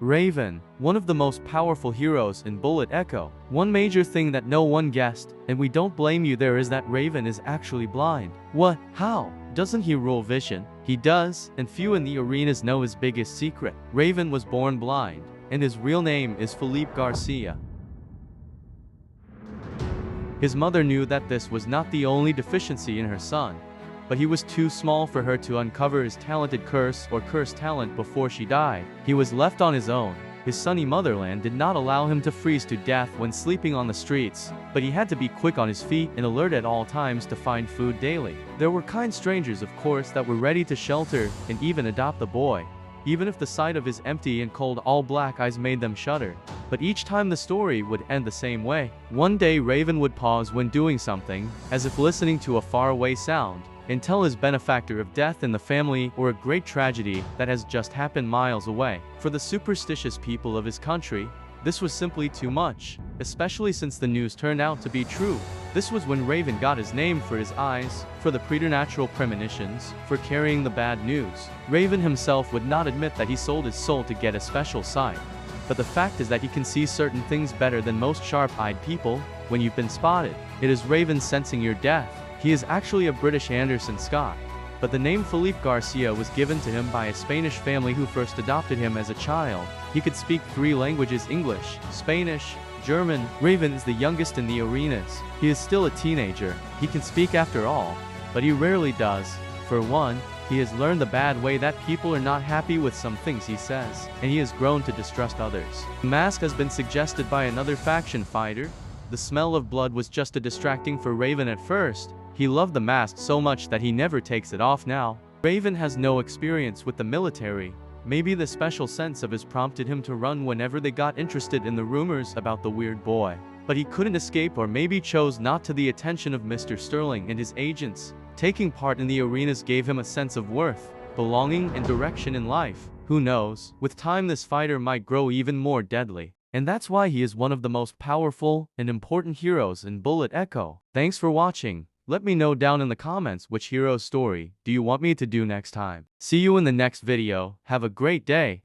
Raven, one of the most powerful heroes in Bullet Echo. One major thing that no one guessed, and we don't blame you there, is that Raven is actually blind. What? How? Doesn't he rule vision? He does, and few in the arenas know his biggest secret. Raven was born blind, and his real name is Felipe Garcia. His mother knew that this was not the only deficiency in her son, but he was too small for her to uncover his talented curse or cursed talent before she died. He was left on his own. His sunny motherland did not allow him to freeze to death when sleeping on the streets, but he had to be quick on his feet and alert at all times to find food daily. There were kind strangers, of course, that were ready to shelter and even adopt the boy, even if the sight of his empty and cold all-black eyes made them shudder. But each time the story would end the same way. One day Raven would pause when doing something, as if listening to a faraway sound, and tell his benefactor of death in the family or a great tragedy that has just happened miles away. For the superstitious people of his country, this was simply too much, especially since the news turned out to be true. This was when Raven got his name, for his eyes, for the preternatural premonitions, for carrying the bad news. Raven himself would not admit that he sold his soul to get a special sight, but the fact is that he can see certain things better than most sharp-eyed people. When you've been spotted, it is Raven sensing your death. He is actually a British Anderson Scott, but the name Felipe Garcia was given to him by a Spanish family who first adopted him as a child. He could speak 3 languages: English, Spanish, German. Raven is the youngest in the arenas. He is still a teenager. He can speak after all, but he rarely does. For one, he has learned the bad way that people are not happy with some things he says, and he has grown to distrust others. The mask has been suggested by another faction fighter. The smell of blood was just a distracting for Raven at first. He loved the mask so much that he never takes it off now. Raven has no experience with the military. Maybe the special sense of his prompted him to run whenever they got interested in the rumors about the weird boy. But he couldn't escape, or maybe chose not to. The attention of Mr. Sterling and his agents. Taking part in the arenas gave him a sense of worth, belonging, and direction in life. Who knows, with time this fighter might grow even more deadly. And that's why he is one of the most powerful and important heroes in Bullet Echo. Thanks for watching. Let me know down in the comments which hero's story do you want me to do next time. See you in the next video. Have a great day.